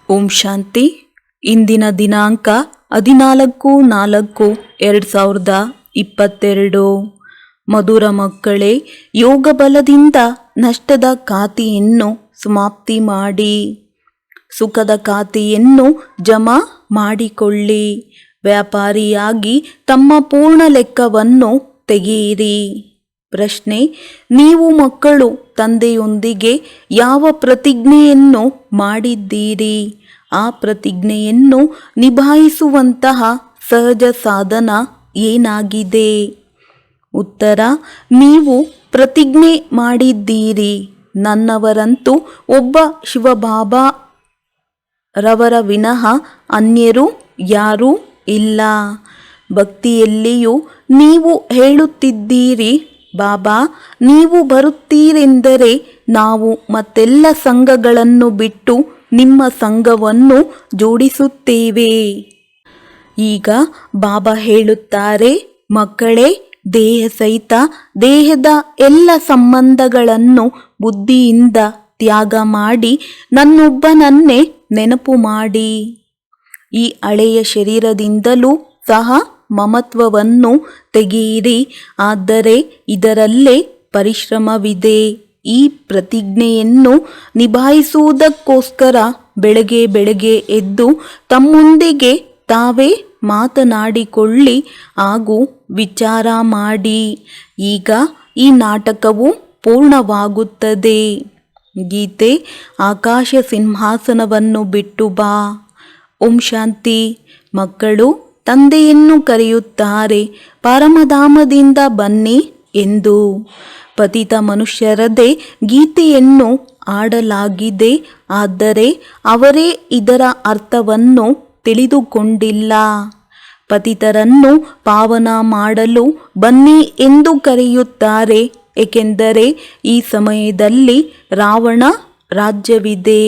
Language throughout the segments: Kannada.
ಓಂ ಶಾಂತಿ. ಇಂದಿನ ದಿನಾಂಕ 14/4/2022. ಮಧುರ ಮಕ್ಕಳೇ, ಯೋಗ ಬಲದಿಂದ ನಷ್ಟದ ಖಾತೆಯನ್ನು ಸಮಾಪ್ತಿ ಮಾಡಿ ಸುಖದ ಖಾತೆಯನ್ನು ಜಮಾ ಮಾಡಿಕೊಳ್ಳಿ. ವ್ಯಾಪಾರಿಯಾಗಿ ತಮ್ಮ ಪೂರ್ಣ ಲೆಕ್ಕವನ್ನು ತೆಗೆಯಿರಿ. ಪ್ರಶ್ನೆ: ನೀವು ಮಕ್ಕಳು ತಂದೆಯೊಂದಿಗೆ ಯಾವ ಪ್ರತಿಜ್ಞೆಯನ್ನು ಮಾಡಿದ್ದೀರಿ? ಆ ಪ್ರತಿಜ್ಞೆಯನ್ನು ನಿಭಾಯಿಸುವಂತಹ ಸಹಜ ಸಾಧನ ಏನಾಗಿದೆ? ಉತ್ತರ: ನೀವು ಪ್ರತಿಜ್ಞೆ ಮಾಡಿದ್ದೀರಿ, ನನ್ನವರಂತೂ ಒಬ್ಬ ಶಿವಬಾಬಾ ರವರ ವಿನಃ ಅನ್ಯರು ಯಾರೂ ಇಲ್ಲ. ಭಕ್ತಿಯಲ್ಲಿಯೂ ನೀವು ಹೇಳುತ್ತಿದ್ದೀರಿ, ಬಾಬಾ ನೀವು ಬರುತ್ತೀರೆಂದರೆ ನಾವು ಮತ್ತೆಲ್ಲ ಸಂಘಗಳನ್ನು ಬಿಟ್ಟು ನಿಮ್ಮ ಸಂಘವನ್ನು ಜೋಡಿಸುತ್ತೇವೆ. ಈಗ ಬಾಬಾ ಹೇಳುತ್ತಾರೆ, ಮಕ್ಕಳೇ, ದೇಹ ಸಹಿತ ದೇಹದ ಎಲ್ಲ ಸಂಬಂಧಗಳನ್ನು ಬುದ್ಧಿಯಿಂದ ತ್ಯಾಗ ಮಾಡಿ ನನ್ನೊಬ್ಬನನ್ನೇ ನೆನಪು ಮಾಡಿ. ಈ ಹಳೆಯ ಶರೀರದಿಂದಲೂ ಸಹ ಮಮತ್ವವನ್ನು ತೆಗೆಯಿರಿ. ಆದರೆ ಇದರಲ್ಲೇ ಪರಿಶ್ರಮವಿದೆ. ಈ ಪ್ರತಿಜ್ಞೆಯನ್ನು ನಿಭಾಯಿಸುವುದಕ್ಕೋಸ್ಕರ ಬೆಳಗ್ಗೆ ಬೆಳಗ್ಗೆ ಎದ್ದು ತಮ್ಮೊಂದಿಗೆ ತಾವೇ ಮಾತನಾಡಿಕೊಳ್ಳಿ ಹಾಗೂ ವಿಚಾರ ಮಾಡಿ. ಈಗ ಈ ನಾಟಕವು ಪೂರ್ಣವಾಗುತ್ತದೆ. ಗೀತೆ: ಆಕಾಶ ಸಿಂಹಾಸನವನ್ನು ಬಿಟ್ಟು ಬಾ. ಓಂ ಶಾಂತಿ. ಮಕ್ಕಳು ತಂದೆಯನ್ನು ಕರೆಯುತ್ತಾರೆ, ಪರಮಧಾಮದಿಂದ ಬನ್ನಿ ಎಂದು. ಪತಿತ ಮನುಷ್ಯರದೇ ಗೀತೆಯನ್ನು ಆಡಲಾಗಿದೆ, ಆದರೆ ಅವರೇ ಇದರ ಅರ್ಥವನ್ನು ತಿಳಿದುಕೊಂಡಿಲ್ಲ. ಪತಿತರನ್ನು ಪಾವನ ಮಾಡಲು ಬನ್ನಿ ಎಂದು ಕರೆಯುತ್ತಾರೆ, ಏಕೆಂದರೆ ಈ ಸಮಯದಲ್ಲಿ ರಾವಣ ರಾಜ್ಯವಿದೆ.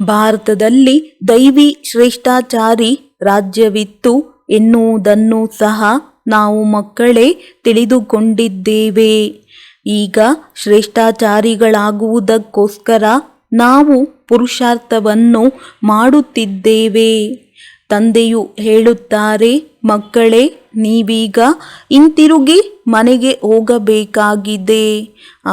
ಭಾರತದಲ್ಲಿ ದೈವಿ ಶ್ರೇಷ್ಠಾಚಾರಿ ರಾಜ್ಯವಿತ್ತು ಎನ್ನುವುದನ್ನು ಸಹ ನಾವು ಮಕ್ಕಳೇ ತಿಳಿದುಕೊಂಡಿದ್ದೇವೆ. ಈಗ ಶ್ರೇಷ್ಠಾಚಾರಿಗಳಾಗುವುದಕ್ಕೋಸ್ಕರ ನಾವು ಪುರುಷಾರ್ಥವನ್ನು ಮಾಡುತ್ತಿದ್ದೇವೆ. ತಂದೆಯು ಹೇಳುತ್ತಾರೆ, ಮಕ್ಕಳೇ, ನೀವೀಗ ಹಿಂತಿರುಗಿ ಮನೆಗೆ ಹೋಗಬೇಕಾಗಿದೆ.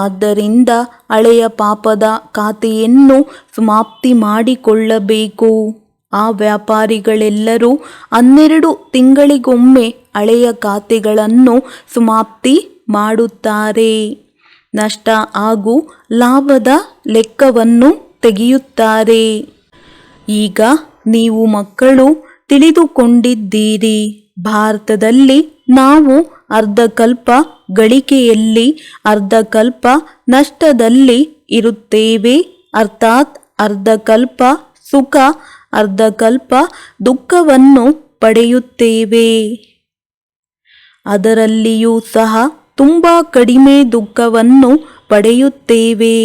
ಆದ್ದರಿಂದ ಹಳೆಯ ಪಾಪದ ಖಾತೆಯನ್ನು ಸಮಾಪ್ತಿ ಮಾಡಿಕೊಳ್ಳಬೇಕು. ಆ ವ್ಯಾಪಾರಿಗಳೆಲ್ಲರೂ 12 ತಿಂಗಳಿಗೊಮ್ಮೆ ಹಳೆಯ ಖಾತೆಗಳನ್ನು ಸಮಾಪ್ತಿ ಮಾಡುತ್ತಾರೆ. ನಷ್ಟ ಹಾಗೂ ಲಾಭದ ಲೆಕ್ಕವನ್ನು ತೆಗೆಯುತ್ತಾರೆ. ಈಗ ನೀವು ಮಕ್ಕಳು ತಿಳಿದುಕೊಂಡಿದ್ದೀರಿ, ಭಾರತದಲ್ಲಿ ನಾವು ಅರ್ಧಕಲ್ಪ ಗಳಿಕೆಯಲ್ಲಿ ಅರ್ಧಕಲ್ಪ ನಷ್ಟದಲ್ಲಿ ಇರುತ್ತೇವೆ. ಅರ್ಥಾತ್ ಅರ್ಧಕಲ್ಪ ಸುಖ, ಅರ್ಧಕಲ್ಪ ದುಃಖವನ್ನು ಪಡೆಯುತ್ತೇವೆ. ಅದರಲ್ಲಿಯೂ ಸಹ ತುಂಬ ಕಡಿಮೆ ದುಃಖವನ್ನು ಪಡೆಯುತ್ತೇವೆ.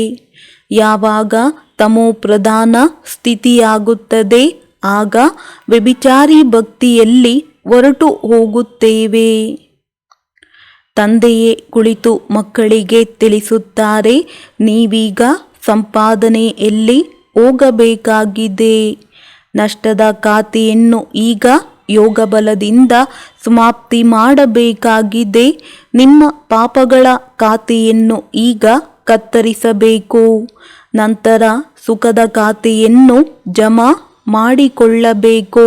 ಯಾವಾಗ ತಮೋ ಪ್ರಧಾನ ಸ್ಥಿತಿಯಾಗುತ್ತದೆ, ಆಗ ವ್ಯಭಿಚಾರಿ ಭಕ್ತಿಯಲ್ಲಿ ಹೊರಟು ಹೋಗುತ್ತೇವೆ. ತಂದೆಯೇ ಕುಳಿತು ಮಕ್ಕಳಿಗೆ ತಿಳಿಸುತ್ತಾರೆ, ನೀವೀಗ ಸಂಪಾದನೆಯಲ್ಲಿ ಹೋಗಬೇಕಾಗಿದೆ. ನಷ್ಟದ ಖಾತೆಯನ್ನು ಈಗ ಯೋಗ ಬಲದಿಂದ ಸಮಾಪ್ತಿ ಮಾಡಬೇಕಾಗಿದೆ. ನಿಮ್ಮ ಪಾಪಗಳ ಖಾತೆಯನ್ನು ಈಗ ಕತ್ತರಿಸಬೇಕು. ನಂತರ ಸುಖದ ಖಾತೆಯನ್ನು ಜಮಾ ಮಾಡಿಕೊಳ್ಳಬೇಕು.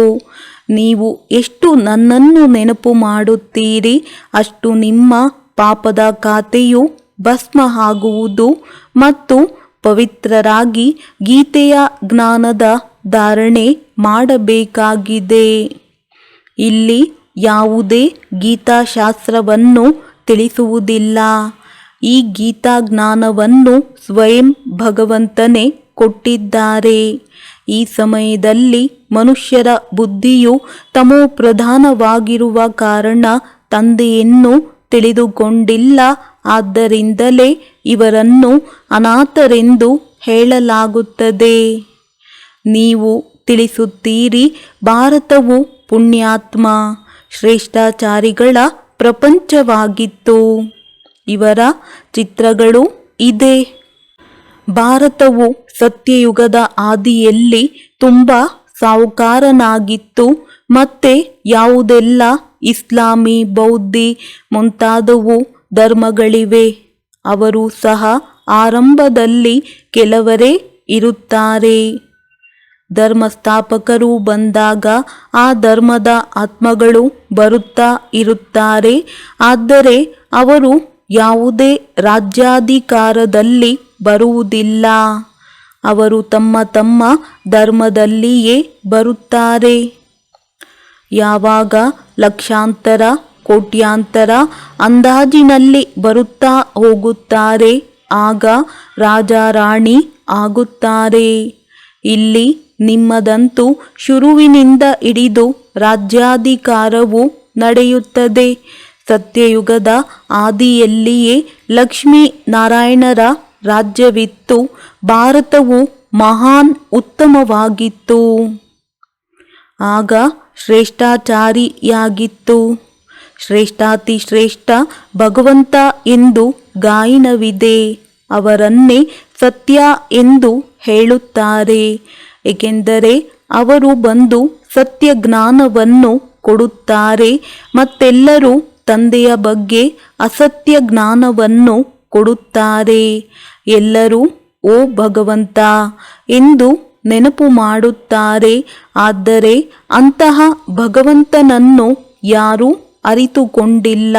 ನೀವು ಎಷ್ಟು ನನ್ನನ್ನು ನೆನಪು ಮಾಡುತ್ತೀರಿ, ಅಷ್ಟು ನಿಮ್ಮ ಪಾಪದ ಖಾತೆಯು ಭಸ್ಮ ಆಗುವುದು ಮತ್ತು ಪವಿತ್ರರಾಗಿ ಗೀತೆಯ ಜ್ಞಾನದ ಧಾರಣೆ ಮಾಡಬೇಕಾಗಿದೆ. ಇಲ್ಲಿ ಯಾವುದೇ ಗೀತಾಶಾಸ್ತ್ರವನ್ನು ತಿಳಿಸುವುದಿಲ್ಲ. ಈ ಗೀತಾ ಜ್ಞಾನವನ್ನು ಸ್ವಯಂ ಭಗವಂತನೇ ಕೊಟ್ಟಿದ್ದಾರೆ. ಈ ಸಮಯದಲ್ಲಿ ಮನುಷ್ಯರ ಬುದ್ಧಿಯು ತಮೋ ಪ್ರಧಾನವಾಗಿರುವ ಕಾರಣ ತಂದೆಯನ್ನು ತಿಳಿದುಕೊಂಡಿಲ್ಲ. ಆದ್ದರಿಂದಲೇ ಇವರನ್ನು ಅನಾಥರೆಂದು ಹೇಳಲಾಗುತ್ತದೆ. ನೀವು ತಿಳಿಸುತ್ತೀರಿ, ಭಾರತವು ಪುಣ್ಯಾತ್ಮ ಶ್ರೇಷ್ಠಾಚಾರಿಗಳ ಪ್ರಪಂಚವಾಗಿತ್ತು. ಇವರ ಚಿತ್ರಗಳು ಇದೆ. ಭಾರತವು ಸತ್ಯಯುಗದ ಆದಿಯಲ್ಲಿ ತುಂಬ ಸಾಹುಕಾರನಾಗಿತ್ತು. ಮತ್ತೆ ಯಾವುದೆಲ್ಲ ಇಸ್ಲಾಮಿ, ಬೌದ್ಧಿ ಮುಂತಾದವು ಧರ್ಮಗಳಿವೆ, ಅವರು ಸಹ ಆರಂಭದಲ್ಲಿ ಕೆಲವರೇ ಇರುತ್ತಾರೆ. ಧರ್ಮಸ್ಥಾಪಕರು ಬಂದಾಗ ಆ ಧರ್ಮದ ಆತ್ಮಗಳು ಬರುತ್ತಾ ಇರುತ್ತಾರೆ. ಆದರೆ ಅವರು ಯಾವುದೇ ರಾಜ್ಯಾಧಿಕಾರದಲ್ಲಿ ಬರುವುದಿಲ್ಲ. ಅವರು ತಮ್ಮ ತಮ್ಮ ಧರ್ಮದಲ್ಲಿಯೇ ಬರುತ್ತಾರೆ. ಯಾವಾಗ ಲಕ್ಷಾಂತರ, ಕೋಟ್ಯಾಂತರ ಅಂದಾಜಿನಲ್ಲಿ ಬರುತ್ತಾ ಹೋಗುತ್ತಾರೆ, ಆಗ ರಾಜ ರಾಣಿ ಆಗುತ್ತಾರೆ. ಇಲ್ಲಿ ನಿಮ್ಮದಂತೂ ಶುರುವಿನಿಂದ ಹಿಡಿದು ರಾಜ್ಯಾಧಿಕಾರವು ನಡೆಯುತ್ತದೆ. ಸತ್ಯಯುಗದ ಆದಿಯಲ್ಲಿಯೇ ಲಕ್ಷ್ಮೀ ನಾರಾಯಣರ ರಾಜ್ಯವಿತ್ತು. ಭಾರತವು ಮಹಾನ್ ಉತ್ತಮವಾಗಿತ್ತು. ಆಗ ಶ್ರೇಷ್ಠಾಚಾರಿಯಾಗಿತ್ತು. ಶ್ರೇಷ್ಠಾತಿಶ್ರೇಷ್ಠ ಭಗವಂತ ಎಂದು ಗಾಯನವಿದೆ. ಅವರನ್ನೇ ಸತ್ಯ ಎಂದು ಹೇಳುತ್ತಾರೆ. ಏಕೆಂದರೆ ಅವರು ಬಂದು ಸತ್ಯ ಜ್ಞಾನವನ್ನು ಕೊಡುತ್ತಾರೆ. ಮತ್ತೆಲ್ಲರೂ ತಂದೆಯ ಬಗ್ಗೆ ಅಸತ್ಯ ಜ್ಞಾನವನ್ನು ಕೊಡುತ್ತಾರೆ. ಎಲ್ಲರೂ ಓ ಭಗವಂತ ಎಂದು ನೆನಪು ಮಾಡುತ್ತಾರೆ. ಆದರೆ ಅಂತಹ ಭಗವಂತನನ್ನು ಯಾರೂ ಅರಿತುಕೊಂಡಿಲ್ಲ.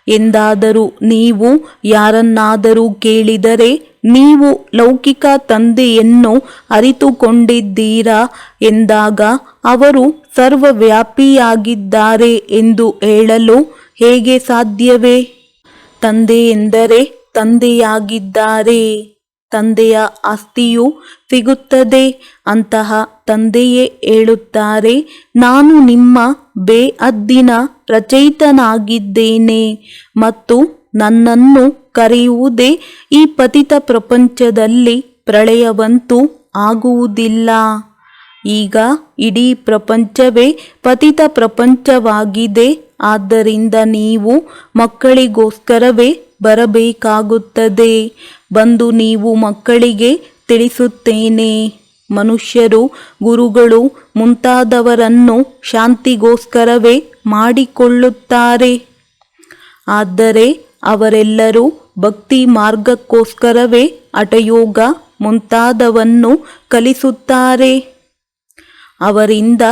ಎಂದಾದರೂ ನೀವು ಯಾರನ್ನಾದರೂ ಕೇಳಿದರೆ, ನೀವು ಲೌಕಿಕ ತಂದೆಯನ್ನು ಅರಿತುಕೊಂಡಿದ್ದೀರಾ ಎಂದಾಗ ಅವರು ಸರ್ವವ್ಯಾಪಿಯಾಗಿದ್ದಾರೆ ಎಂದು ಹೇಳಲು ಹೇಗೆ ಸಾಧ್ಯವೇ? ತಂದೆ ಎಂದರೆ ತಂದೆಯಾಗಿದ್ದಾರೆ. ತಂದೆಯ ಆಸ್ತಿಯು ಸಿಗುತ್ತದೆ. ಅಂತಹ ತಂದೆಯೇ ಹೇಳುತ್ತಾರೆ, ನಾನು ನಿಮ್ಮ ಬೇಅದ್ದಿನ ರಚಯಿತನಾಗಿದ್ದೇನೆ ಮತ್ತು ನನ್ನನ್ನು ಕರೆಯುವುದೇ ಈ ಪತಿತ ಪ್ರಪಂಚದಲ್ಲಿ ಪ್ರಳಯವಂತೂ ಆಗುವುದಿಲ್ಲ. ಈಗ ಇಡೀ ಪ್ರಪಂಚವೇ ಪತಿತ ಪ್ರಪಂಚವಾಗಿದೆ. ಆದ್ದರಿಂದ ನೀವು ಮಕ್ಕಳಿಗೋಸ್ಕರವೇ ಬರಬೇಕಾಗುತ್ತದೆ. ಬಂದು ನೀವು ಮಕ್ಕಳಿಗೆ ತಿಳಿಸುತ್ತೇನೆ. ಮನುಷ್ಯರು ಗುರುಗಳು ಮುಂತಾದವರನ್ನು ಶಾಂತಿಗೋಸ್ಕರವೇ ಮಾಡಿಕೊಳ್ಳುತ್ತಾರೆ. ಆದರೆ ಅವರೆಲ್ಲರೂ ಭಕ್ತಿ ಮಾರ್ಗಕ್ಕೋಸ್ಕರವೇ ಹಠಯೋಗ ಮುಂತಾದವನ್ನು ಕಲಿಸುತ್ತಾರೆ. ಅವರಿಂದ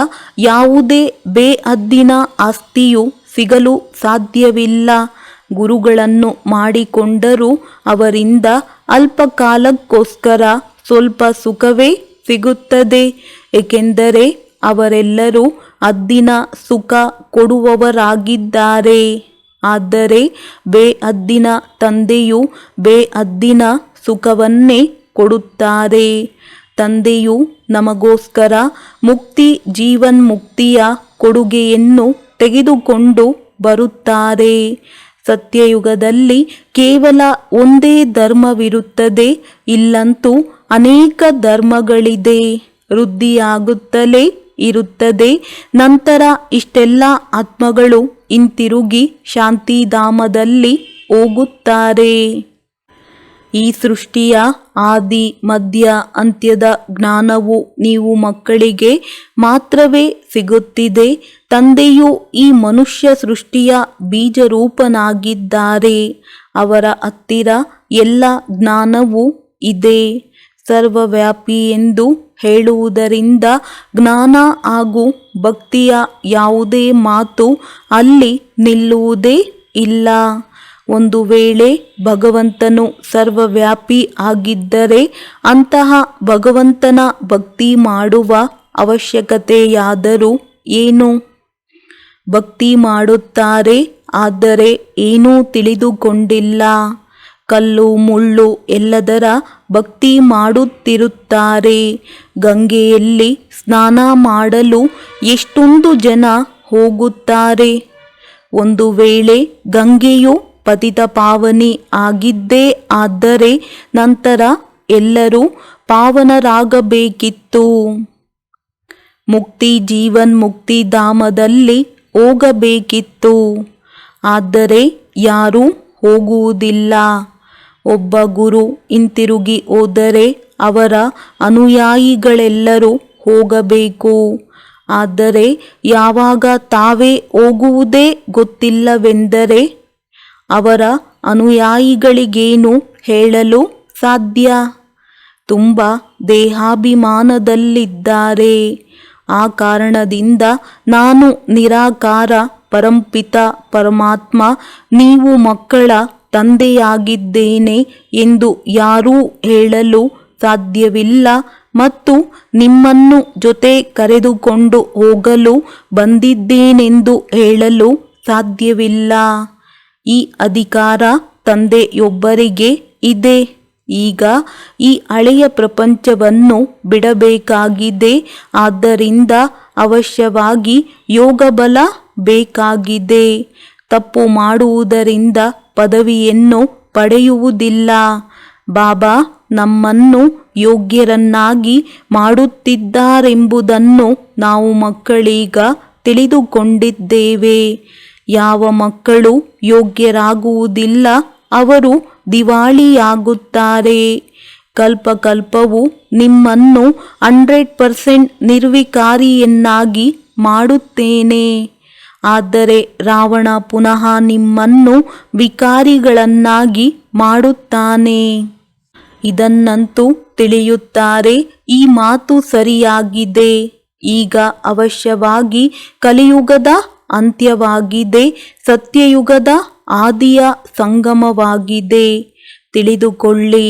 ಯಾವುದೇ ಬೇಅದ್ದಿನ ಆಸ್ತಿಯು ಸಿಗಲು ಸಾಧ್ಯವಿಲ್ಲ. ಗುರುಗಳನ್ನು ಮಾಡಿಕೊಂಡರೂ ಅವರಿಂದ ಅಲ್ಪಕಾಲಕ್ಕೋಸ್ಕರ ಸ್ವಲ್ಪ ಸುಖವೇ ಸಿಗುತ್ತದೆ. ಏಕೆಂದರೆ ಅವರೆಲ್ಲರೂ ಅದ್ದಿನ ಸುಖ ಕೊಡುವವರಾಗಿದ್ದಾರೆ. ಆದರೆ ಬೇಅದ್ದಿನ ತಂದೆಯು ಬೇಅದ್ದಿನ ಸುಖವನ್ನೇ ಕೊಡುತ್ತಾರೆ. ತಂದೆಯು ನಮಗೋಸ್ಕರ ಮುಕ್ತಿ, ಜೀವನ್ಮುಕ್ತಿಯ ಕೊಡುಗೆಯನ್ನು ತೆಗೆದುಕೊಂಡು ಬರುತ್ತಾರೆ. ಸತ್ಯಯುಗದಲ್ಲಿ ಕೇವಲ ಒಂದೇ ಧರ್ಮವಿರುತ್ತದೆ. ಇಲ್ಲಂತೂ ಅನೇಕ ಧರ್ಮಗಳಿದೆ. ವೃದ್ಧಿಯಾಗುತ್ತಲೇ ಇರುತ್ತದೆ. ನಂತರ ಇಷ್ಟೆಲ್ಲ ಆತ್ಮಗಳು ಹಿಂತಿರುಗಿ ಶಾಂತಿಧಾಮದಲ್ಲಿ ಹೋಗುತ್ತಾರೆ. ಈ ಸೃಷ್ಟಿಯ ಆದಿ, ಮಧ್ಯ, ಅಂತ್ಯದ ಜ್ಞಾನವು ನೀವು ಮಕ್ಕಳಿಗೆ ಮಾತ್ರವೇ ಸಿಗುತ್ತಿದೆ. ತಂದೆಯು ಈ ಮನುಷ್ಯ ಸೃಷ್ಟಿಯ ಬೀಜರೂಪನಾಗಿದ್ದಾರೆ. ಅವರ ಹತ್ತಿರ ಎಲ್ಲ ಜ್ಞಾನವೂ ಇದೆ. ಸರ್ವವ್ಯಾಪಿ ಎಂದು ಹೇಳುವುದರಿಂದ ಜ್ಞಾನ ಹಾಗೂ ಭಕ್ತಿಯ ಯಾವುದೇ ಮಾತು ಅಲ್ಲಿ ನಿಲ್ಲುವುದೇ ಇಲ್ಲ. ಒಂದು ವೇಳೆ ಭಗವಂತನು ಸರ್ವವ್ಯಾಪಿ ಆಗಿದ್ದರೆ ಅಂತಹ ಭಗವಂತನ ಭಕ್ತಿ ಮಾಡುವ ಅವಶ್ಯಕತೆಯಾದರೂ ಏನು? ಭಕ್ತಿ ಮಾಡುತ್ತಾರೆ, ಆದರೆ ಏನೂ ತಿಳಿದುಕೊಂಡಿಲ್ಲ. ಕಲ್ಲು ಮುಳ್ಳು ಎಲ್ಲದರ ಭಕ್ತಿ ಮಾಡುತ್ತಿರುತ್ತಾರೆ. ಗಂಗೆಯಲ್ಲಿ ಸ್ನಾನ ಮಾಡಲು ಎಷ್ಟೊಂದು ಜನ ಹೋಗುತ್ತಾರೆ. ಒಂದು ವೇಳೆ ಗಂಗೆಯು ಪತಿತ ಪಾವನಿ ಆಗಿದ್ದೇ ಆದರೆ ನಂತರ ಎಲ್ಲರೂ ಪಾವನರಾಗಬೇಕಿತ್ತು. ಮುಕ್ತಿ, ಜೀವನ್ಮುಕ್ತಿ ಧಾಮದಲ್ಲಿ ಹೋಗಬೇಕಿತ್ತು. ಆದರೆ ಯಾರೂ ಹೋಗುವುದಿಲ್ಲ. ಒಬ್ಬ ಗುರು ಹಿಂತಿರುಗಿ ಹೋದರೆ ಅವರ ಅನುಯಾಯಿಗಳೆಲ್ಲರೂ ಹೋಗಬೇಕು. ಆದರೆ ಯಾವಾಗ ತಾವೇ ಹೋಗುವುದೇ ಗೊತ್ತಿಲ್ಲವೆಂದರೆ ಅವರ ಅನುಯಾಯಿಗಳಿಗೇನು ಹೇಳಲು ಸಾಧ್ಯ? ತುಂಬ ದೇಹಾಭಿಮಾನದಲ್ಲಿದ್ದಾರೆ. ಆ ಕಾರಣದಿಂದ ನಾನು ನಿರಾಕಾರ ಪರಂಪಿತ ಪರಮಾತ್ಮ ನೀವು ಮಕ್ಕಳ ತಂದೆಯಾಗಿದ್ದೇನೆ ಎಂದು ಯಾರೂ ಹೇಳಲು ಸಾಧ್ಯವಿಲ್ಲ ಮತ್ತು ನಿಮ್ಮನ್ನು ಜೊತೆ ಕರೆದುಕೊಂಡು ಹೋಗಲು ಬಂದಿದ್ದೇನೆಂದು ಹೇಳಲು ಸಾಧ್ಯವಿಲ್ಲ. ಈ ಅಧಿಕಾರ ತಂದೆಯೊಬ್ಬರಿಗೆ ಇದೆ. ಈಗ ಈ ಹಳೆಯ ಪ್ರಪಂಚವನ್ನು ಬಿಡಬೇಕಾಗಿದೆ. ಆದ್ದರಿಂದ ಅವಶ್ಯವಾಗಿ ಯೋಗಬಲ ಬೇಕಾಗಿದೆ. ತಪ್ಪು ಮಾಡುವುದರಿಂದ ಪದವಿಯನ್ನು ಪಡೆಯುವುದಿಲ್ಲ. ಬಾಬಾ ನಮ್ಮನ್ನು ಯೋಗ್ಯರನ್ನಾಗಿ ಮಾಡುತ್ತಿದ್ದಾರೆಂಬುದನ್ನು ನಾವು ಮಕ್ಕಳೀಗ ತಿಳಿದುಕೊಂಡಿದ್ದೇವೆ. ಯಾವ ಮಕ್ಕಳು ಯೋಗ್ಯರಾಗುವುದಿಲ್ಲ ಅವರು ದಿವಾಳಿಯಾಗುತ್ತಾರೆ. ಕಲ್ಪಕಲ್ಪವು ನಿಮ್ಮನ್ನು 100% ನಿರ್ವಿಕಾರಿಯನ್ನಾಗಿ ಮಾಡುತ್ತೇನೆ. ಆದರೆ ರಾವಣ ಪುನಃ ನಿಮ್ಮನ್ನು ವಿಕಾರಿಗಳನ್ನಾಗಿ ಮಾಡುತ್ತಾನೆ. ಇದನ್ನಂತೂ ತಿಳಿಯುತ್ತಾರೆ. ಈ ಮಾತು ಸರಿಯಾಗಿದೆ. ಈಗ ಅವಶ್ಯವಾಗಿ ಕಲಿಯುಗದ ಅಂತ್ಯವಾಗಿದೆ. ಸತ್ಯಯುಗದ ಆದಿಯ ಸಂಗಮವಾಗಿದೆ. ತಿಳಿದುಕೊಳ್ಳಿ.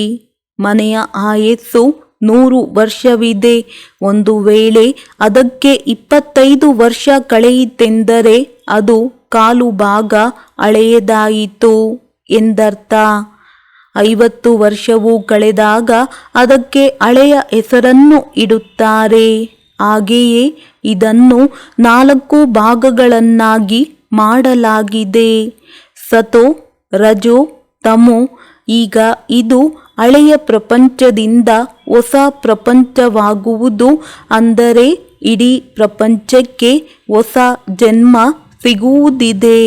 ಮನೆಯ ಆಯಸ್ಸು 100 ವರ್ಷವಿದೆ. ಒಂದು ವೇಳೆ ಅದಕ್ಕೆ 25 ವರ್ಷ ಕಳೆಯಿತೆಂದರೆ ಅದು 1/4 ಭಾಗ ಹಳೆಯದಾಯಿತು ಎಂದರ್ಥ. 50 ವರ್ಷವೂ ಕಳೆದಾಗ ಅದಕ್ಕೆ ಹಳೆಯ ಹೆಸರನ್ನು ಇಡುತ್ತಾರೆ. ಹಾಗೆಯೇ ಇದನ್ನು 4 ಭಾಗಗಳನ್ನಾಗಿ ಮಾಡಲಾಗಿದೆ. ಸತೋ ರಜೋ ತಮೋ. ಈಗ ಇದು ಹಳೆಯ ಪ್ರಪಂಚದಿಂದ ಹೊಸ ಪ್ರಪಂಚವಾಗುವುದು. ಅಂದರೆ ಇಡೀ ಪ್ರಪಂಚಕ್ಕೆ ಹೊಸ ಜನ್ಮ ಸಿಗುವುದಿದೆ.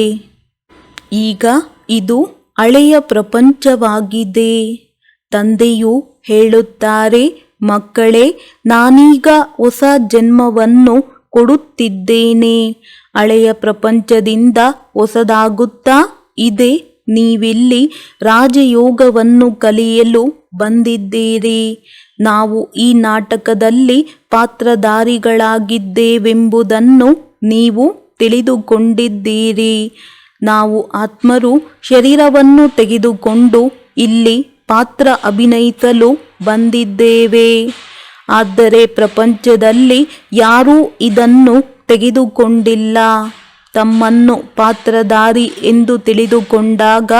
ಈಗ ಇದು ಹಳೆಯ ಪ್ರಪಂಚವಾಗಿದೆ. ತಂದೆಯು ಹೇಳುತ್ತಾರೆ, ಮಕ್ಕಳೇ ನಾನೀಗ ಹೊಸ ಜನ್ಮವನ್ನು ಕೊಡುತ್ತಿದ್ದೇನೆ. ಹಳೆಯ ಪ್ರಪಂಚದಿಂದ ಹೊಸದಾಗುತ್ತಾ ಇದೆ. ನೀವಿಲ್ಲಿ ರಾಜಯೋಗವನ್ನು ಕಲಿಯಲು ಬಂದಿದ್ದೀರಿ. ನಾವು ಈ ನಾಟಕದಲ್ಲಿ ಪಾತ್ರಧಾರಿಗಳಾಗಿದ್ದೇವೆಂಬುದನ್ನು ನೀವು ತಿಳಿದುಕೊಂಡಿದ್ದೀರಿ. ನಾವು ಆತ್ಮರು ಶರೀರವನ್ನು ತೆಗೆದುಕೊಂಡು ಇಲ್ಲಿ ಪಾತ್ರ ಅಭಿನಯಿಸಲು ಬಂದಿದ್ದೇವೆ. ಆದರೆ ಪ್ರಪಂಚದಲ್ಲಿ ಯಾರೂ ಇದನ್ನು ತೆಗೆದುಕೊಂಡಿಲ್ಲ. ತಮ್ಮನ್ನು ಪಾತ್ರಧಾರಿ ಎಂದು ತಿಳಿದುಕೊಂಡಾಗ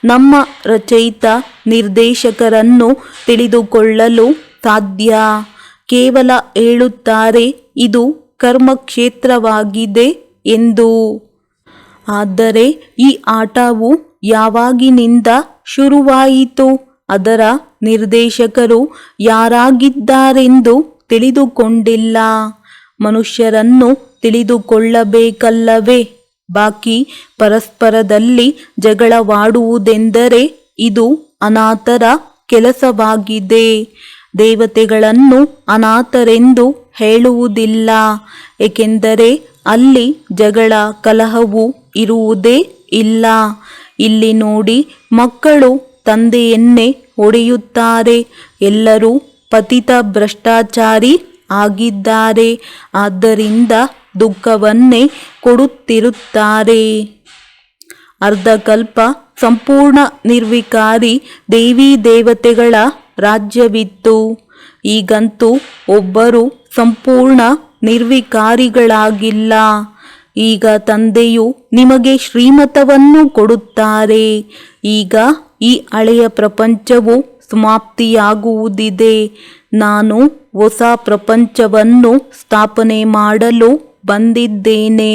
ನಮ್ಮ ರಚಯಿತ ನಿರ್ದೇಶಕರನ್ನು ತಿಳಿದುಕೊಳ್ಳಲು ಸಾಧ್ಯ. ಕೇವಲ ಹೇಳುತ್ತಾರೆ ಇದು ಕರ್ಮಕ್ಷೇತ್ರವಾಗಿದೆ ಎಂದು. ಆದರೆ ಈ ಆಟವು ಯಾವಾಗಿನಿಂದ ಶುರುವಾಯಿತು? ಅದರ ನಿರ್ದೇಶಕರು ಯಾರಾಗಿದ್ದಾರೆಂದು ತಿಳಿದುಕೊಂಡಿಲ್ಲ. ಮನುಷ್ಯರನ್ನು ತಿಳಿದುಕೊಳ್ಳಬೇಕಲ್ಲವೇ? ಬಾಕಿ ಪರಸ್ಪರದಲ್ಲಿ ಜಗಳವಾಡುವುದೆಂದರೆ ಇದು ಅನಾಥರ ಕೆಲಸವಾಗಿದೆ. ದೇವತೆಗಳನ್ನು ಅನಾಥರೆಂದು ಹೇಳುವುದಿಲ್ಲ. ಏಕೆಂದರೆ ಅಲ್ಲಿ ಜಗಳ ಕಲಹವು ಇರುವುದೇ ಇಲ್ಲ. ಇಲ್ಲಿ ನೋಡಿ, ಮಕ್ಕಳು ತಂದೆಯನ್ನೇ ಹೊಡೆಯುತ್ತಾರೆ. ಎಲ್ಲರೂ ಪತಿತ ಭ್ರಷ್ಟಾಚಾರಿ ಆಗಿದ್ದಾರೆ. ಆದ್ದರಿಂದ ದುಃಖವನ್ನೇ ಕೊಡುತ್ತಿರುತ್ತಾರೆ. ಅರ್ಧಕಲ್ಪ ಸಂಪೂರ್ಣ ನಿರ್ವಿಕಾರಿ ದೇವಿ ದೇವತೆಗಳ ರಾಜ್ಯವಿತ್ತು. ಈಗಂತೂ ಒಬ್ಬರು ಸಂಪೂರ್ಣ ನಿರ್ವಿಕಾರಿಗಳಾಗಿಲ್ಲ. ಈಗ ತಂದೆಯು ನಿಮಗೆ ಶ್ರೀಮತವನ್ನು ಕೊಡುತ್ತಾರೆ. ಈಗ ಈ ಹಳೆಯ ಪ್ರಪಂಚವು ಸಮಾಪ್ತಿಯಾಗುವುದಿದೆ. ನಾನು ಹೊಸ ಪ್ರಪಂಚವನ್ನು ಸ್ಥಾಪನೆ ಮಾಡಲು ಬಂದಿದ್ದೇನೆ.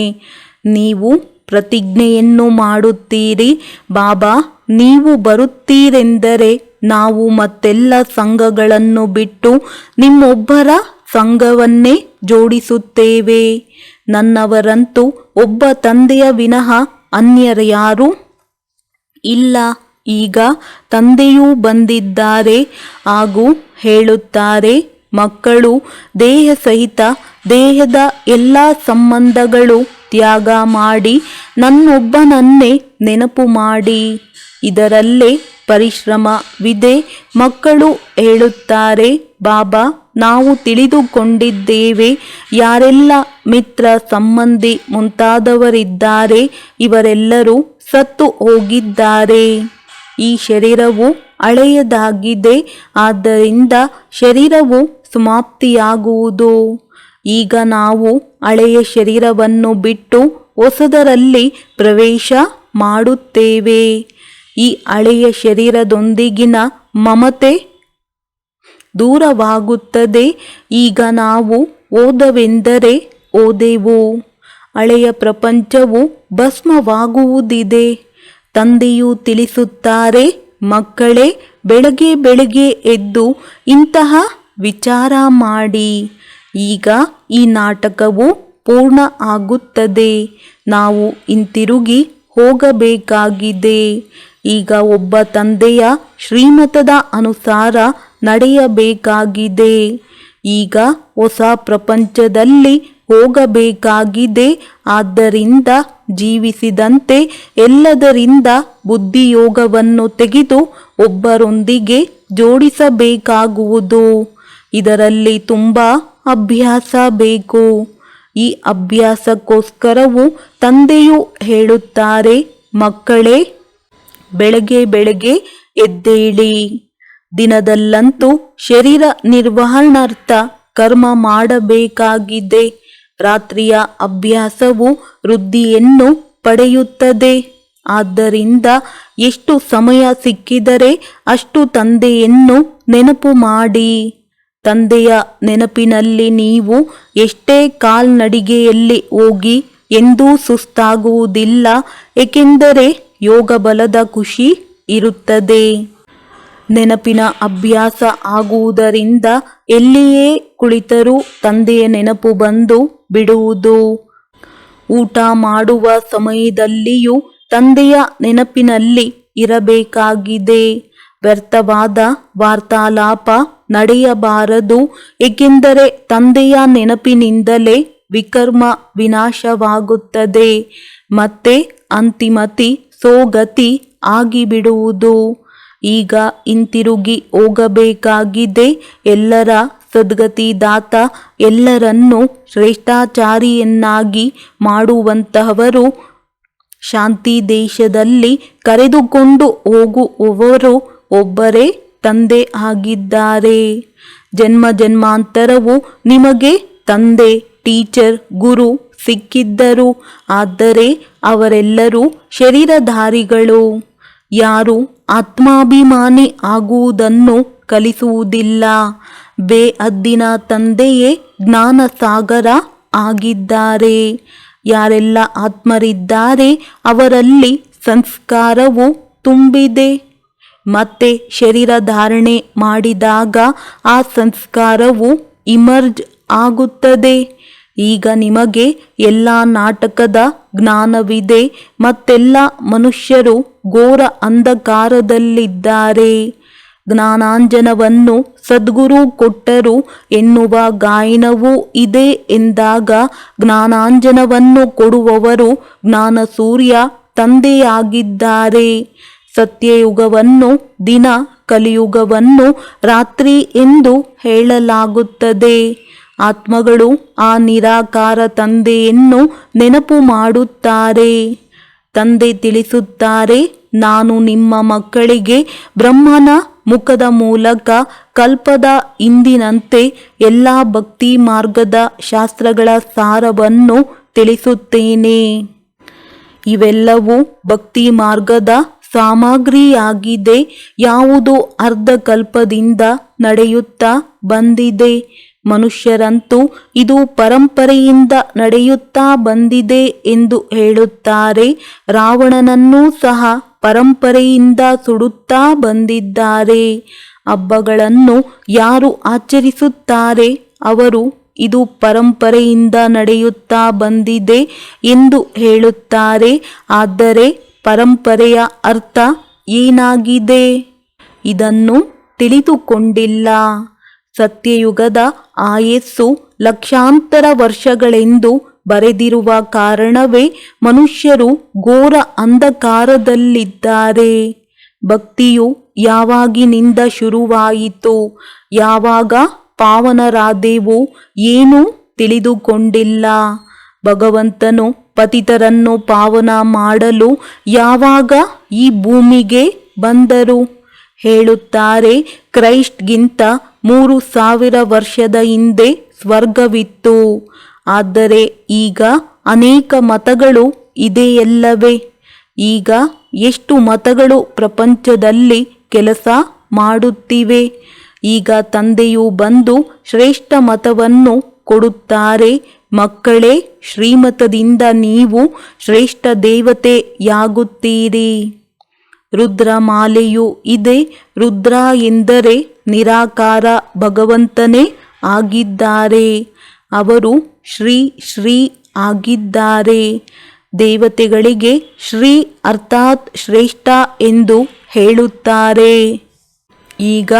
ನೀವು ಪ್ರತಿಜ್ಞೆಯನ್ನು ಮಾಡುತ್ತೀರಿ, ಬಾಬಾ ನೀವು ಬರುತ್ತೀರೆಂದರೆ ನಾವು ಮತ್ತೆಲ್ಲ ಸಂಘಗಳನ್ನು ಬಿಟ್ಟು ನಿಮ್ಮೊಬ್ಬರ ಸಂಘವನ್ನೇ ಜೋಡಿಸುತ್ತೇವೆ. ನನ್ನವರಂತೂ ಒಬ್ಬ ತಂದೆಯ ವಿನಃ ಅನ್ಯರ್ಯಾರೂ ಇಲ್ಲ. ಈಗ ತಂದೆಯೂ ಬಂದಿದ್ದಾರೆ ಹಾಗೂ ಹೇಳುತ್ತಾರೆ, ಮಕ್ಕಳು ದೇಹ ಸಹಿತ ದೇಹದ ಎಲ್ಲ ಸಂಬಂಧಗಳು ತ್ಯಾಗ ಮಾಡಿ ನನ್ನೊಬ್ಬನನ್ನೇ ನೆನಪು ಮಾಡಿ. ಇದರಲ್ಲೇ ಪರಿಶ್ರಮವಿದೆ. ಮಕ್ಕಳು ಹೇಳುತ್ತಾರೆ, ಬಾಬಾ ನಾವು ತಿಳಿದುಕೊಂಡಿದ್ದೇವೆ, ಯಾರೆಲ್ಲ ಮಿತ್ರ ಸಂಬಂಧಿ ಮುಂತಾದವರಿದ್ದಾರೆ ಇವರೆಲ್ಲರೂ ಸತ್ತು ಹೋಗಿದ್ದಾರೆ. ಈ ಶರೀರವು ಹಳೆಯದಾಗಿದೆ, ಆದ್ದರಿಂದ ಶರೀರವು ಸಮಾಪ್ತಿಯಾಗುವುದು. ಈಗ ನಾವು ಹಳೆಯ ಶರೀರವನ್ನು ಬಿಟ್ಟು ಹೊಸದರಲ್ಲಿ ಪ್ರವೇಶ ಮಾಡುತ್ತೇವೆ. ಈ ಹಳೆಯ ಶರೀರದೊಂದಿಗಿನ ಮಮತೆ ದೂರವಾಗುತ್ತದೆ. ಈಗ ನಾವು ಓದವೆಂದರೆ ಓದೆವು. ಹಳೆಯ ಪ್ರಪಂಚವು ಭಸ್ಮವಾಗುವುದಿದೆ. ತಂದೆಯು ತಿಳಿಸುತ್ತಾರೆ, ಮಕ್ಕಳೇ ಬೆಳಗ್ಗೆ ಬೆಳಗ್ಗೆ ಎದ್ದು ಇಂತಹ ವಿಚಾರ ಮಾಡಿ. ಈಗ ಈ ನಾಟಕವು ಪೂರ್ಣ ಆಗುತ್ತದೆ. ನಾವು ಹಿಂತಿರುಗಿ ಹೋಗಬೇಕಾಗಿದೆ. ಈಗ ಒಬ್ಬ ತಂದೆಯ ಶ್ರೀಮತದ ಅನುಸಾರ ನಡೆಯಬೇಕಾಗಿದೆ. ಈಗ ಹೊಸ ಪ್ರಪಂಚದಲ್ಲಿ ಹೋಗಬೇಕಾಗಿದೆ. ಆದ್ದರಿಂದ ಜೀವಿಸಿದಂತೆ ಎಲ್ಲದರಿಂದ ಬುದ್ಧಿಯೋಗವನ್ನು ತೆಗೆದು ಒಬ್ಬರೊಂದಿಗೆ ಜೋಡಿಸಬೇಕಾಗುವುದು. ಇದರಲ್ಲಿ ತುಂಬ ಅಭ್ಯಾಸ ಬೇಕು. ಈ ಅಭ್ಯಾಸಕ್ಕೋಸ್ಕರವೂ ತಂದೆಯು ಹೇಳುತ್ತಾರೆ, ಮಕ್ಕಳೇ ಬೆಳಗ್ಗೆ ಬೆಳಗ್ಗೆ ಎದ್ದೇಳಿ. ದಿನದಲ್ಲಂತೂ ಶರೀರ ನಿರ್ವಹಣಾರ್ಥ ಕರ್ಮ ಮಾಡಬೇಕಾಗಿದೆ. ರಾತ್ರಿಯ ಅಭ್ಯಾಸವು ವೃದ್ಧಿಯನ್ನು ಪಡೆಯುತ್ತದೆ. ಆದ್ದರಿಂದ ಎಷ್ಟು ಸಮಯ ಸಿಕ್ಕಿದರೆ ಅಷ್ಟು ತಂದೆಯನ್ನು ನೆನಪು ಮಾಡಿ. ತಂದೆಯ ನೆನಪಿನಲ್ಲಿ ನೀವು ಎಷ್ಟೇ ಕಾಲ್ನಡಿಗೆಯಲ್ಲಿ ಹೋಗಿ ಎಂದೂ ಸುಸ್ತಾಗುವುದಿಲ್ಲ, ಏಕೆಂದರೆ ಯೋಗ ಬಲದ ಖುಷಿ ಇರುತ್ತದೆ. ನೆನಪಿನ ಅಭ್ಯಾಸ ಆಗುವುದರಿಂದ ಎಲ್ಲಿಯೇ ಕುಳಿತರೂ ತಂದೆಯ ನೆನಪು ಬಂದು ಬಿಡುವುದು. ಊಟ ಮಾಡುವ ಸಮಯದಲ್ಲಿಯೂ ತಂದೆಯ ನೆನಪಿನಲ್ಲಿ ಇರಬೇಕಾಗಿದೆ. ವ್ಯರ್ಥವಾದ ವಾರ್ತಾಲಾಪ ನಡೆಯಬಾರದು, ಏಕೆಂದರೆ ತಂದೆಯ ನೆನಪಿನಿಂದಲೇ ವಿಕರ್ಮ ವಿನಾಶವಾಗುತ್ತದೆ. ಮತ್ತೆ ಅಂತಿಮತಿ ಸೋಗತಿ ಆಗಿಬಿಡುವುದು. ಈಗ ಹಿಂತಿರುಗಿ ಹೋಗಬೇಕಾಗಿದೆ. ಎಲ್ಲರ ಸದ್ಗತಿದಾತ, ಎಲ್ಲರನ್ನೂ ಶ್ರೇಷ್ಠಾಚಾರಿಯನ್ನಾಗಿ ಮಾಡುವಂತಹವರು, ಶಾಂತಿ ದೇಶದಲ್ಲಿ ಕರೆದುಕೊಂಡು ಹೋಗುವವರು ಒಬ್ಬರೇ ತಂದೆ ಆಗಿದ್ದಾರೆ. ಜನ್ಮ ಜನ್ಮಾಂತರವು ನಿಮಗೆ ತಂದೆ, ಟೀಚರ್, ಗುರು ಸಿಕ್ಕಿದ್ದರು. ಆದರೆ ಅವರೆಲ್ಲರೂ ಶರೀರಧಾರಿಗಳು. ಯಾರು ಆತ್ಮಾಭಿಮಾನಿ ಆಗುವುದನ್ನು ಕಲಿಸುವುದಿಲ್ಲ. ಬೇಹದ್ದಿನ ತಂದೆಯೇ ಜ್ಞಾನಸಾಗರ ಆಗಿದ್ದಾರೆ. ಯಾರೆಲ್ಲ ಆತ್ಮರಿದ್ದಾರೆ ಅವರಲ್ಲಿ ಸಂಸ್ಕಾರವು ತುಂಬಿದೆ. ಮತ್ತೆ ಶರೀರ ಧಾರಣೆ ಮಾಡಿದಾಗ ಆ ಸಂಸ್ಕಾರವು ಇಮರ್ಜ್ ಆಗುತ್ತದೆ. ಈಗ ನಿಮಗೆ ಎಲ್ಲ ನಾಟಕದ ಜ್ಞಾನವಿದೆ. ಮತ್ತೆಲ್ಲ ಮನುಷ್ಯರು ಘೋರ ಅಂಧಕಾರದಲ್ಲಿದ್ದಾರೆ. ಜ್ಞಾನಾಂಜನವನ್ನು ಸದ್ಗುರು ಕೊಟ್ಟರು ಎನ್ನುವ ಗಾಯನವೂ ಇದೆ ಎಂದಾಗ ಜ್ಞಾನಾಂಜನವನ್ನು ಕೊಡುವವರು ಜ್ಞಾನಸೂರ್ಯ ತಂದೆಯಾಗಿದ್ದಾರೆ. ಸತ್ಯಯುಗವನ್ನು ದಿನ, ಕಲಿಯುಗವನ್ನು ರಾತ್ರಿ ಎಂದು ಹೇಳಲಾಗುತ್ತದೆ. ಆತ್ಮಗಳು ಆ ನಿರಾಕಾರ ತಂದೆಯನ್ನು ನೆನಪು ಮಾಡುತ್ತಾರೆ. ತಂದೆ ತಿಳಿಸುತ್ತಾರೆ, ನಾನು ನಿಮ್ಮ ಮಕ್ಕಳಿಗೆ ಬ್ರಹ್ಮನ ಮುಖದ ಮೂಲಕ ಕಲ್ಪದ ಹಿಂದಿನಂತೆ ಎಲ್ಲ ಭಕ್ತಿ ಮಾರ್ಗದ ಶಾಸ್ತ್ರಗಳ ಸಾರವನ್ನು ತಿಳಿಸುತ್ತೇನೆ. ಇವೆಲ್ಲವೂ ಭಕ್ತಿ ಮಾರ್ಗದ ಸಾಮಗ್ರಿಯಾಗಿದೆ. ಯಾವುದು ಅರ್ಧಕಲ್ಪದಿಂದ ನಡೆಯುತ್ತಾ ಬಂದಿದೆ. ಮನುಷ್ಯರಂತೂ ಇದು ಪರಂಪರೆಯಿಂದ ನಡೆಯುತ್ತಾ ಬಂದಿದೆ ಎಂದು ಹೇಳುತ್ತಾರೆ. ರಾವಣನನ್ನೂ ಸಹ ಪರಂಪರೆಯಿಂದ ಸುಡುತ್ತಾ ಬಂದಿದ್ದಾರೆ. ಹಬ್ಬಗಳನ್ನು ಯಾರು ಆಚರಿಸುತ್ತಾರೆ ಅವರು ಇದು ಪರಂಪರೆಯಿಂದ ನಡೆಯುತ್ತಾ ಬಂದಿದೆ ಎಂದು ಹೇಳುತ್ತಾರೆ. ಆದರೆ ಪರಂಪರೆಯ ಅರ್ಥ ಏನಾಗಿದೆ ಇದನ್ನು ತಿಳಿದುಕೊಂಡಿಲ್ಲ. ಸತ್ಯಯುಗದ ಆಯಸ್ಸು ಲಕ್ಷಾಂತರ ವರ್ಷಗಳೆಂದು ಬರೆದಿರುವ ಕಾರಣವೇ ಮನುಷ್ಯರು ಘೋರ ಅಂಧಕಾರದಲ್ಲಿದ್ದಾರೆ. ಭಕ್ತಿಯು ಯಾವಾಗಿನಿಂದ ಶುರುವಾಯಿತು, ಯಾವಾಗ ಪಾವನರಾದೆವು ಏನೂ ತಿಳಿದುಕೊಂಡಿಲ್ಲ. ಭಗವಂತನು ಪತಿತರನ್ನು ಪಾವನ ಮಾಡಲು ಯಾವಾಗ ಈ ಭೂಮಿಗೆ ಬಂದರು? ಹೇಳುತ್ತಾರೆ, ಕ್ರೈಸ್ಟ್ಗಿಂತ 3000 ವರ್ಷದ ಹಿಂದೆ ಸ್ವರ್ಗವಿತ್ತು. ಆದರೆ ಈಗ ಅನೇಕ ಮತಗಳು ಇದೆಯಲ್ಲವೇ? ಈಗ ಎಷ್ಟು ಮತಗಳು ಪ್ರಪಂಚದಲ್ಲಿ ಕೆಲಸ ಮಾಡುತ್ತಿವೆ? ಈಗ ತಂದೆಯು ಬಂದು ಶ್ರೇಷ್ಠ ಮತವನ್ನು ಕೊಡುತ್ತಾರೆ. ಮಕ್ಕಳೇ, ಶ್ರೀಮತದಿಂದ ನೀವು ಶ್ರೇಷ್ಠ ದೇವತೆಯಾಗುತ್ತೀರಿ. ರುದ್ರಮಾಲೆಯೂ ಇದೆ. ರುದ್ರ ಎಂದರೆ ನಿರಾಕಾರ ಭಗವಂತನೇ ಆಗಿದ್ದಾರೆ. ಅವರು ಶ್ರೀ ಶ್ರೀ ಆಗಿದ್ದಾರೆ. ದೇವತೆಗಳಿಗೆ ಶ್ರೀ ಅರ್ಥಾತ್ ಶ್ರೇಷ್ಠ ಎಂದು ಹೇಳುತ್ತಾರೆ. ಈಗ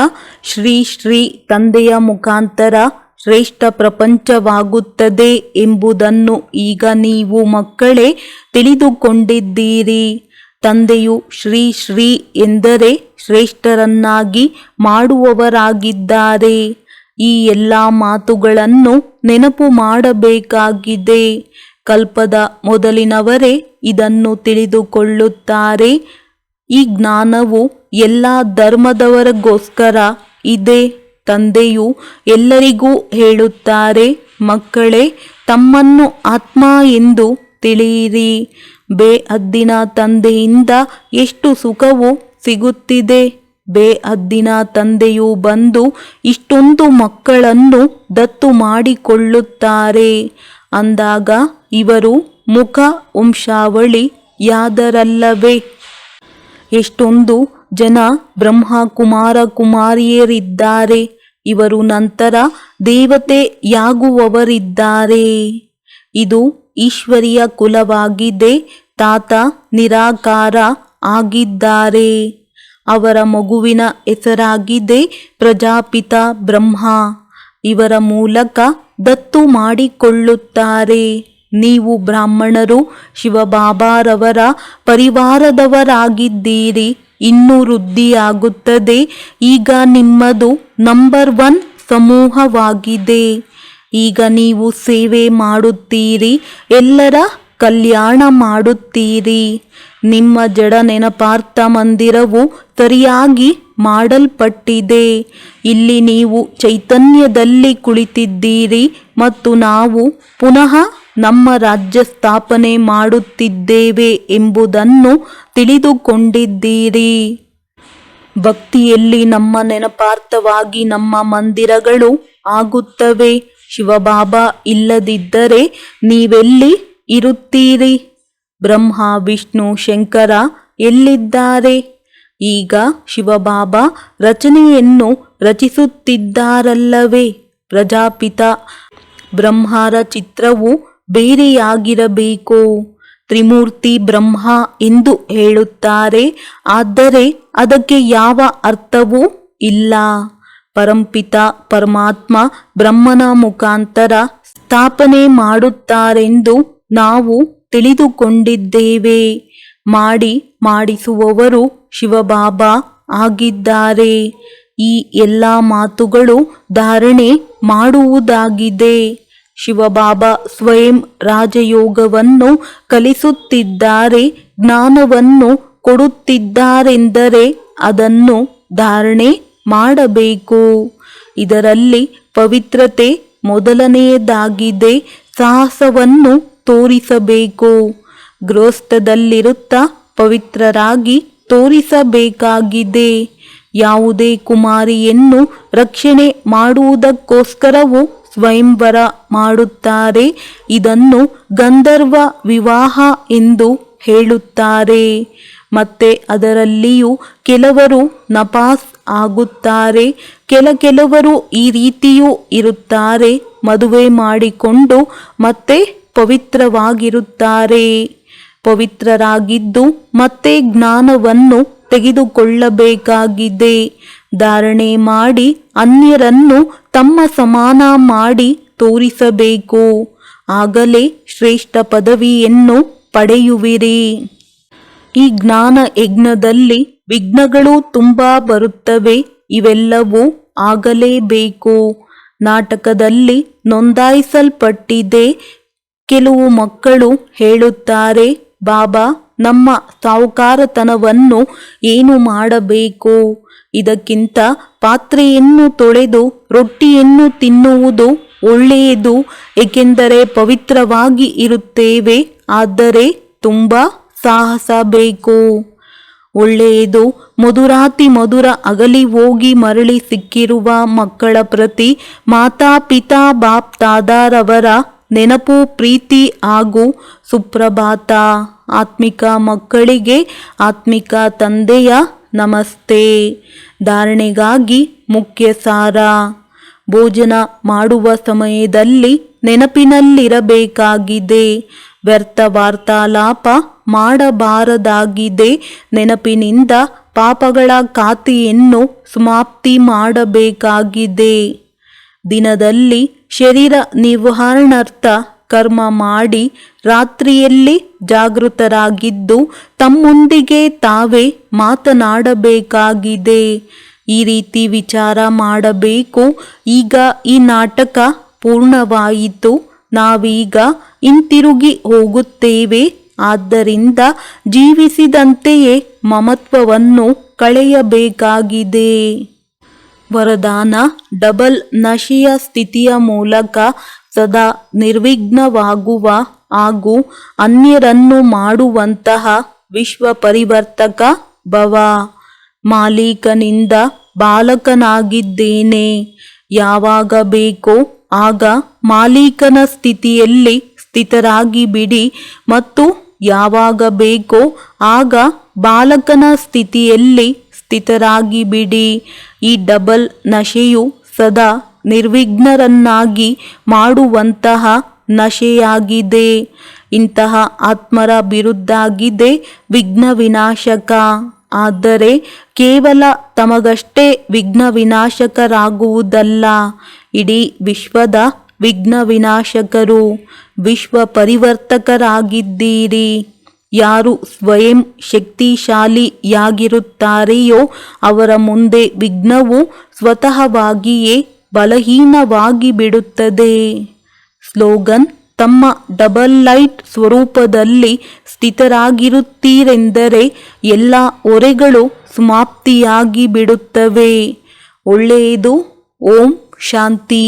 ಶ್ರೀ ಶ್ರೀ ತಂದೆಯ ಮುಖಾಂತರ ಶ್ರೇಷ್ಠ ಪ್ರಪಂಚವಾಗುತ್ತದೆ ಎಂಬುದನ್ನು ಈಗ ನೀವು ಮಕ್ಕಳೇ ತಿಳಿದುಕೊಂಡಿದ್ದೀರಿ. ತಂದೆಯು ಶ್ರೀ ಶ್ರೀ ಎಂದರೆ ಶ್ರೇಷ್ಠರನ್ನಾಗಿ ಮಾಡುವವರಾಗಿದ್ದಾರೆ. ಈ ಎಲ್ಲ ಮಾತುಗಳನ್ನು ನೆನಪು ಮಾಡಬೇಕಾಗಿದೆ. ಕಲ್ಪದ ಮೊದಲಿನವರೇ ಇದನ್ನು ತಿಳಿದುಕೊಳ್ಳುತ್ತಾರೆ. ಈ ಜ್ಞಾನವು ಎಲ್ಲ ಧರ್ಮದವರಿಗೋಸ್ಕರ ಇದೆ. ತಂದೆಯು ಎಲ್ಲರಿಗೂ ಹೇಳುತ್ತಾರೆ, ಮಕ್ಕಳೇ, ತಮ್ಮನ್ನು ಆತ್ಮ ಎಂದು ತಿಳಿಯಿರಿ. ಬೇಹದ್ದಿನ ತಂದೆಯಿಂದ ಎಷ್ಟು ಸುಖವು ಸಿಗುತ್ತಿದೆ. ಬೇಹದ್ದಿನ ತಂದೆಯು ಬಂದು ಇಷ್ಟೊಂದು ಮಕ್ಕಳನ್ನು ದತ್ತು ಮಾಡಿಕೊಳ್ಳುತ್ತಾರೆ ಅಂದಾಗ ಇವರು ಮುಖ ವಂಶಾವಳಿಯಾದರಲ್ಲವೇ? ಎಷ್ಟೊಂದು ಜನ ಬ್ರಹ್ಮ ಕುಮಾರ ಕುಮಾರಿಯರಿದ್ದಾರೆ. ಇವರು ನಂತರ ದೇವತೆಯಾಗುವವರಿದ್ದಾರೆ. ಇದು ಈಶ್ವರಿಯ ಕುಲವಾಗಿದೆ. ತಾತ ನಿರಾಕಾರ ಆಗಿದ್ದಾರೆ. ಅವರ ಮಗುವಿನ ಹೆಸರಾಗಿದೆ ಪ್ರಜಾಪಿತ ಬ್ರಹ್ಮ. ಇವರ ಮೂಲಕ ದತ್ತು ಮಾಡಿಕೊಳ್ಳುತ್ತಾರೆ. ನೀವು ಬ್ರಾಹ್ಮಣರು ಶಿವಬಾಬಾರವರ ಪರಿವಾರದವರಾಗಿದ್ದೀರಿ. ಇನ್ನೂ ವೃದ್ಧಿಯಾಗುತ್ತದೆ. ಈಗ ನಿಮ್ಮದು ನಂಬರ್ 1 ಸಮೂಹವಾಗಿದೆ. ಈಗ ನೀವು ಸೇವೆ ಮಾಡುತ್ತೀರಿ, ಎಲ್ಲರ ಕಲ್ಯಾಣ ಮಾಡುತ್ತೀರಿ. ನಿಮ್ಮ ಜಡ ನೆನಪಾರ್ಥ ಮಂದಿರವು ಸರಿಯಾಗಿ ಮಾಡಲ್ಪಟ್ಟಿದೆ. ಇಲ್ಲಿ ನೀವು ಚೈತನ್ಯದಲ್ಲಿ ಕುಳಿತಿದ್ದೀರಿ ಮತ್ತು ನಾವು ಪುನಃ ನಮ್ಮ ರಾಜ್ಯ ಸ್ಥಾಪನೆ ಮಾಡುತ್ತಿದ್ದೇವೆ ಎಂಬುದನ್ನು ತಿಳಿದುಕೊಂಡಿದ್ದೀರಿ. ಭಕ್ತಿಯಲ್ಲಿ ನಮ್ಮ ನೆನಪಾರ್ಥವಾಗಿ ನಮ್ಮ ಮಂದಿರಗಳು ಆಗುತ್ತವೆ. ಶಿವಬಾಬಾ ಇಲ್ಲದಿದ್ದರೆ ನೀವೆಲ್ಲಿ ಇರುತ್ತೀರಿ? ಬ್ರಹ್ಮ ವಿಷ್ಣು ಶಂಕರ ಎಲ್ಲಿದ್ದಾರೆ? ಈಗ ಶಿವಬಾಬಾ ರಚನೆಯನ್ನು ರಚಿಸುತ್ತಿದ್ದಾರಲ್ಲವೇ? ಪ್ರಜಾಪಿತ ಬ್ರಹ್ಮರ ಚಿತ್ರವು ಬೇರೆಯಾಗಿರಬೇಕು. ತ್ರಿಮೂರ್ತಿ ಬ್ರಹ್ಮ ಎಂದು ಹೇಳುತ್ತಾರೆ, ಆದರೆ ಅದಕ್ಕೆ ಯಾವ ಅರ್ಥವೂ ಇಲ್ಲ. ಪರಂಪಿತ ಪರಮಾತ್ಮ ಬ್ರಹ್ಮನ ಮುಖಾಂತರ ಸ್ಥಾಪನೆ ಮಾಡುತ್ತಾರೆಂದು ನಾವು ತಿಳಿದುಕೊಂಡಿದ್ದೇವೆ. ಮಾಡಿಸುವವರು ಶಿವಬಾಬಾ ಆಗಿದ್ದಾರೆ. ಈ ಎಲ್ಲ ಮಾತುಗಳು ಧಾರಣೆ ಮಾಡುವುದಾಗಿದೆ. ಶಿವಬಾಬಾ ಸ್ವಯಂ ರಾಜಯೋಗವನ್ನು ಕಲಿಸುತ್ತಿದ್ದಾರೆ. ಜ್ಞಾನವನ್ನು ಕೊಡುತ್ತಿದ್ದಾರೆಂದರೆ ಅದನ್ನು ಧಾರಣೆ ಮಾಡಬೇಕು. ಇದರಲ್ಲಿ ಪವಿತ್ರತೆ ಮೊದಲನೆಯದಾಗಿದೆ. ಸಾಹಸವನ್ನು ತೋರಿಸಬೇಕು. ಗೃಹಸ್ಥದಲ್ಲಿರುತ್ತಾ ಪವಿತ್ರರಾಗಿ ತೋರಿಸಬೇಕಾಗಿದೆ. ಯಾವುದೇ ಕುಮಾರಿಯನ್ನು ರಕ್ಷಣೆ ಮಾಡುವುದಕ್ಕೋಸ್ಕರವೂ ಸ್ವಯಂವರ ಮಾಡುತ್ತಾರೆ. ಇದನ್ನು ಗಂಧರ್ವ ವಿವಾಹ ಎಂದು ಹೇಳುತ್ತಾರೆ. ಮತ್ತೆ ಅದರಲ್ಲಿಯೂ ಕೆಲವರು ನಪಾಸ್ ಆಗುತ್ತಾರೆ. ಕೆಲವರು ಈ ರೀತಿಯೂ ಇರುತ್ತಾರೆ. ಮದುವೆ ಮಾಡಿಕೊಂಡು ಮತ್ತೆ ಪವಿತ್ರವಾಗಿರುತ್ತಾರೆ. ಪವಿತ್ರರಾಗಿದ್ದು ಮತ್ತೆ ಜ್ಞಾನವನ್ನು ತೆಗೆದುಕೊಳ್ಳಬೇಕಾಗಿದೆ. ಧಾರಣೆ ಮಾಡಿ ಅನ್ಯರನ್ನು ತಮ್ಮ ಸಮಾನ ಮಾಡಿ ತೋರಿಸಬೇಕು. ಆಗಲೇ ಶ್ರೇಷ್ಠ ಪದವಿಯನ್ನು ಪಡೆಯುವಿರಿ. ಈ ಜ್ಞಾನ ಯಜ್ಞದಲ್ಲಿ ವಿಘ್ನಗಳು ತುಂಬಾ ಬರುತ್ತವೆ. ಇವೆಲ್ಲವೂ ಆಗಲೇಬೇಕು. ನಾಟಕದಲ್ಲಿ ನೋಂದಾಯಿಸಲ್ಪಟ್ಟಿದೆ. ಕೆಲವು ಮಕ್ಕಳು ಹೇಳುತ್ತಾರೆ, ಬಾಬಾ, ನಮ್ಮ ಸಾಹುಕಾರತನವನ್ನು ಏನು ಮಾಡಬೇಕು? ಇದಕ್ಕಿಂತ ಪಾತ್ರೆಯನ್ನು ತೊಳೆದು ರೊಟ್ಟಿಯನ್ನು ತಿನ್ನುವುದು ಒಳ್ಳೆಯದು, ಏಕೆಂದರೆ ಪವಿತ್ರವಾಗಿ ಇರುತ್ತೇವೆ. ಆದರೆ ತುಂಬ ಸಾಹಸ ಬೇಕು. ಒಳ್ಳೆಯದು. ಮಧುರಾತಿ ಮಧುರ ಅಗಲಿ ಹೋಗಿ ಮರಳಿ ಸಿಕ್ಕಿರುವ ಮಕ್ಕಳ ಪ್ರತಿ ಮಾತಾ ಪಿತಾ ಬಾಪ್ ತಾದಾರವರ ನೆನಪು, ಪ್ರೀತಿ ಹಾಗೂ ಸುಪ್ರಭಾತ. ಆತ್ಮಿಕ ಮಕ್ಕಳಿಗೆ ಆತ್ಮಿಕ ತಂದೆಯ ನಮಸ್ತೆ. ಧಾರಣೆಗಾಗಿ ಮುಖ್ಯ ಸಾರ. ಭೋಜನ ಮಾಡುವ ಸಮಯದಲ್ಲಿ ನೆನಪಿನಲ್ಲಿರಬೇಕಾಗಿದೆ. ವ್ಯರ್ಥ ವಾರ್ತಾಲಾಪ ಮಾಡಬಾರದಾಗಿದೆ. ನೆನಪಿನಿಂದ ಪಾಪಗಳ ಖಾತೆಯನ್ನು ಸಮಾಪ್ತಿ ಮಾಡಬೇಕಾಗಿದೆ. ದಿನದಲ್ಲಿ ಶರೀರ ನಿರ್ವಹಣಾರ್ಥ ಕರ್ಮ ಮಾಡಿ ರಾತ್ರಿಯಲ್ಲಿ ಜಾಗೃತರಾಗಿದ್ದು ತಮ್ಮೊಂದಿಗೆ ತಾವೇ ಮಾತನಾಡಬೇಕಾಗಿದೆ. ಈ ರೀತಿ ವಿಚಾರ ಮಾಡಬೇಕು. ಈಗ ಈ ನಾಟಕ ಪೂರ್ಣವಾಯಿತು. ನಾವೀಗ ಹಿಂತಿರುಗಿ ಹೋಗುತ್ತೇವೆ. ಆದ್ದರಿಂದ ಜೀವಿಸಿದಂತೆಯೇ ಮಮತ್ವವನ್ನು ಕಳೆಯಬೇಕಾಗಿದೆ. ವರದಾನ: ಡಬಲ್ ನಶೆಯ ಸ್ಥಿತಿಯ ಮೂಲಕ ಸದಾ ನಿರ್ವಿಘ್ನವಾಗುವ ಹಾಗೂ ಅನ್ಯರನ್ನು ಮಾಡುವಂತಹ ವಿಶ್ವ ಪರಿವರ್ತಕ ಭವ. ಮಾಲೀಕನಿಂದ ಬಾಲಕನಾಗಿದ್ದೇನೆ. ಯಾವಾಗ ಬೇಕೋ ಆಗ ಮಾಲೀಕನ ಸ್ಥಿತಿಯಲ್ಲಿ ಸ್ಥಿತರಾಗಿ ಬಿಡಿ ಮತ್ತು ಯಾವಾಗ ಬೇಕೋ ಆಗ ಬಾಲಕನ ಸ್ಥಿತಿಯಲ್ಲಿ ಸ್ಥಿತರಾಗಿ ಬಿಡಿ. ಈ ಡಬಲ್ ನಶೆಯು ಸದಾ ನಿರ್ವಿಘ್ನರನ್ನಾಗಿ ಮಾಡುವಂತಹ ನಶೆಯಾಗಿದೆ. ಇಂತಹ ಆತ್ಮರ ಬಿರುದ್ದಾಗಿದೆ ವಿಘ್ನ ವಿನಾಶಕ. ಆದರೆ ಕೇವಲ ತಮಗಷ್ಟೇ ವಿಘ್ನ ವಿನಾಶಕರಾಗುವುದಲ್ಲ, ಇಡೀ ವಿಶ್ವದ ವಿಘ್ನ ವಿನಾಶಕರು, ವಿಶ್ವ ಪರಿವರ್ತಕರಾಗಿದ್ದೀರಿ. ಯಾರು ಸ್ವಯಂ ಶಕ್ತಿಶಾಲಿಯಾಗಿರುತ್ತಾರೆಯೋ ಅವರ ಮುಂದೆ ವಿಘ್ನವು ಸ್ವತಃವಾಗಿಯೇ ಬಲಹೀನವಾಗಿ ಬಿಡುತ್ತದೆ. ಸ್ಲೋಗನ್: ತಮ್ಮ ಡಬಲ್ ಲೈಟ್ ಸ್ವರೂಪದಲ್ಲಿ ಸ್ಥಿತರಾಗಿರುತ್ತೀರೆಂದರೆ ಎಲ್ಲ ಹೊರೆಗಳು ಸಮಾಪ್ತಿಯಾಗಿ ಬಿಡುತ್ತವೆ. ಒಳ್ಳೆಯದು. ಓಂ ಶಾಂತಿ.